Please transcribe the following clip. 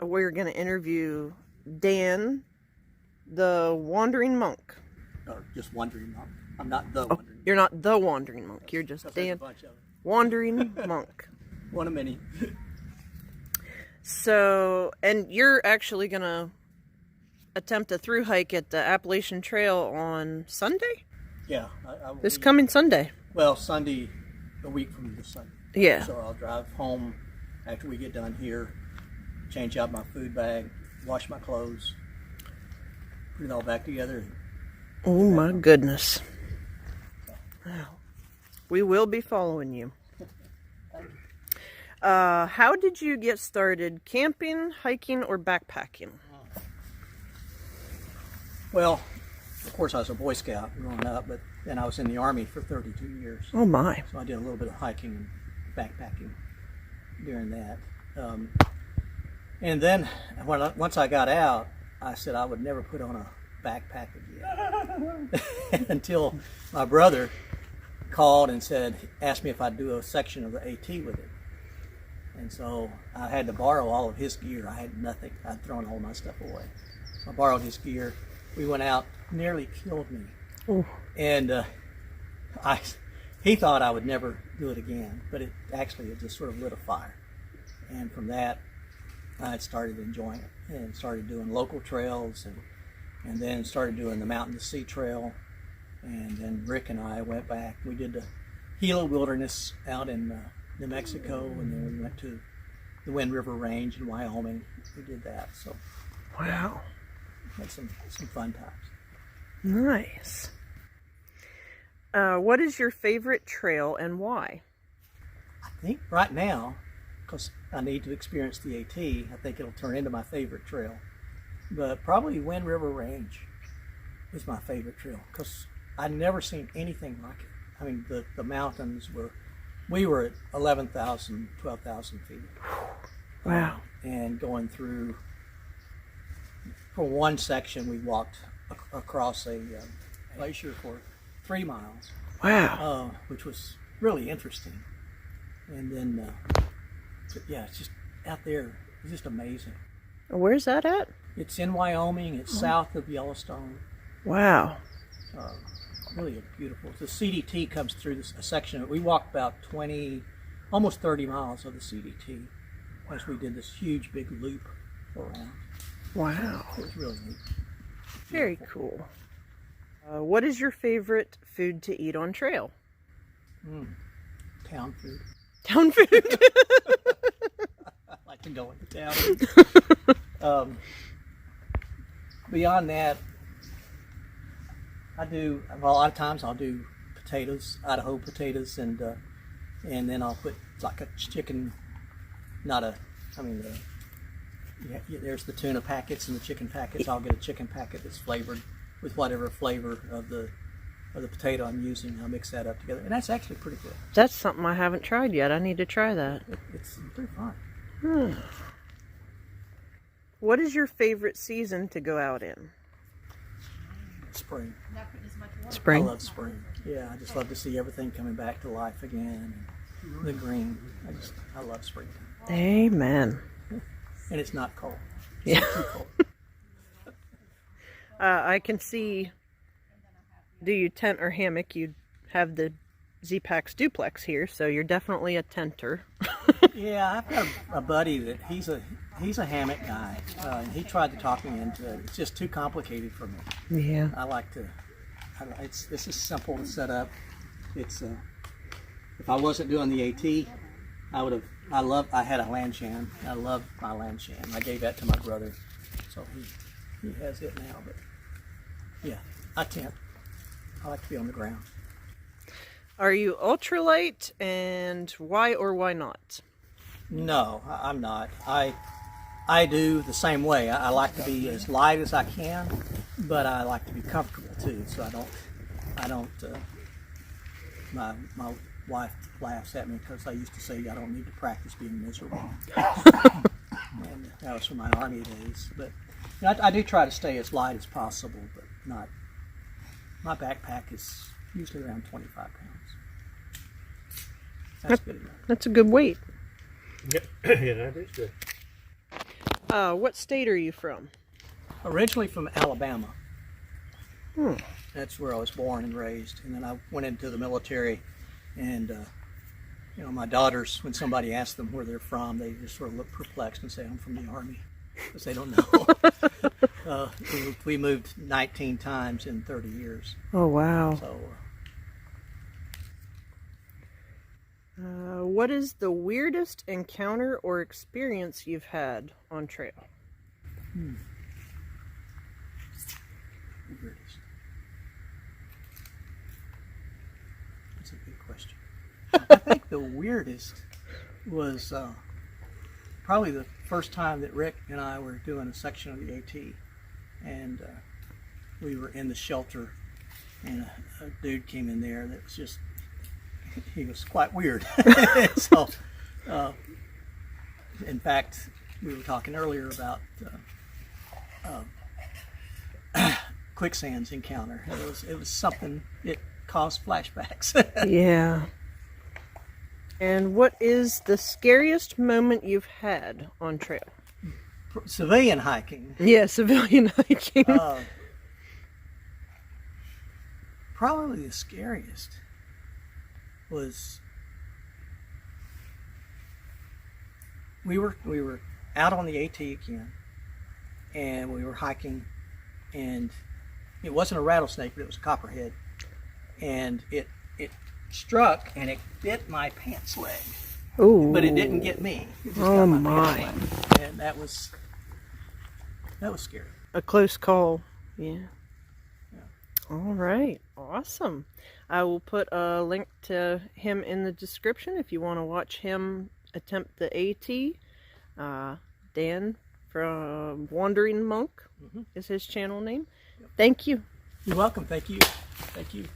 we're going to interview Dan, the Wandering Monk. Or just Wandering Monk. I'm not the Oh, Wandering Monk. you're not the Wandering Monk. You're just Dan, Wandering Monk. One of many. So, and you're actually going to attempt a through hike at the Appalachian Trail on Sunday? Yeah. I will This be, coming Sunday. well, Sunday, a week from this Sunday. Yeah. So I'll drive home after we get done here, change out my food bag, wash my clothes, put it all back together. Oh my goodness. Wow. We will be following you. How did you get started? Camping, hiking, or backpacking? Well, of course I was a Boy Scout growing up, but then I was in the Army for 32 years. Oh my. So I did a little bit of hiking and backpacking during that. And then once I got out, I said I would never put on a backpack again until my brother called and asked me if I'd do a section of the AT with it. And so I had to borrow all of his gear. I had nothing. I'd thrown all my stuff away. So I borrowed his gear. We went out, nearly killed me. Ooh. And he thought I would never do it again, but it just sort of lit a fire. And from that, I started enjoying it and started doing local trails and then started doing the Mountain to Sea Trail. And then Rick and I went back. We did the Gila Wilderness out in New Mexico, and then we went to the Wind River Range in Wyoming. We did that. So Wow. had some fun times. Nice. What is your favorite trail and why? I think right now, because I need to experience the AT, I think it'll turn into my favorite trail. But probably Wind River Range is my favorite trail because I'd never seen anything like it. I mean, the mountains we were at 11,000, 12,000 feet. Wow. And going through, for one section, we walked across a glacier for 3 miles. Wow. Which was really interesting. And then, yeah, it's just out there, it's just amazing. Where's that at? It's in Wyoming. It's south of Yellowstone. Wow. Really a beautiful. The CDT comes through a section. We walked about 20, almost 30 miles of the CDT as we did this huge big loop around. Wow. It was really neat. Very cool. What is your favorite food to eat on trail? Town food. Town food. I like to go into town. Beyond that, a lot of times I'll do potatoes, Idaho potatoes, and then I'll put like a chicken, there's the tuna packets and the chicken packets. I'll get a chicken packet that's flavored with whatever flavor of the potato I'm using. I'll mix that up together, and that's actually pretty good. That's something I haven't tried yet. I need to try that. It's pretty fun. What is your favorite season to go out in? Spring. Spring. I love spring. Yeah, I just love to see everything coming back to life again. And the green. I love springtime. Amen. And it's not cold. Yeah. It's not too cold. I can see, do you tent or hammock? You have the Z-Pax duplex here, so you're definitely a tenter. Yeah, I've got a buddy that he's a hammock guy. And he tried to talk me into it. It's just too complicated for me. Yeah. This is simple to set up. It's if I wasn't doing the AT, I had a Lanshan. I love my Lanshan. I gave that to my brother, so he has it now. But yeah, I tent. I like to be on the ground. Are you ultralight, and why or why not? No, I'm not. I do the same way. I like to be as light as I can, but I like to be comfortable too. So I don't. My wife laughs at me because I used to say I don't need to practice being miserable, and that was from my Army days. But I do try to stay as light as possible, but not. My backpack is usually around 25 pounds. That's good enough. That's a good weight. Yep. Yeah, that is good. What state are you from? Originally from Alabama. Hmm. That's where I was born and raised. And then I went into the military. And, you know, my daughters, when somebody asks them where they're from, they just sort of look perplexed and say, I'm from the Army. Because they don't know. We moved 19 times in 30 years. Oh, wow. So, what is the weirdest encounter or experience you've had on trail? weirdest. That's a good question. I think the weirdest was probably the first time that Rick and I were doing a section of the AT, and we were in the shelter, and a dude came in there that was just, he was quite weird. So, in fact, we were talking earlier about quicksands encounter. It was something, it caused flashbacks. Yeah. And what is the scariest moment you've had on trail? Civilian hiking. Yeah, civilian hiking. Probably the scariest was we were out on the AT again, and we were hiking, and it wasn't a rattlesnake, but it was a copperhead, and it struck and it bit my pants leg. Ooh. But it didn't get me. It just Oh got my my. pants leg. And that was scary. A close call. Yeah. Yeah. All right. Awesome. I will put a link to him in the description if you want to watch him attempt the AT. Dan from Wandering Monk is his channel name. Yep. Thank you. You're welcome. Thank you. Thank you.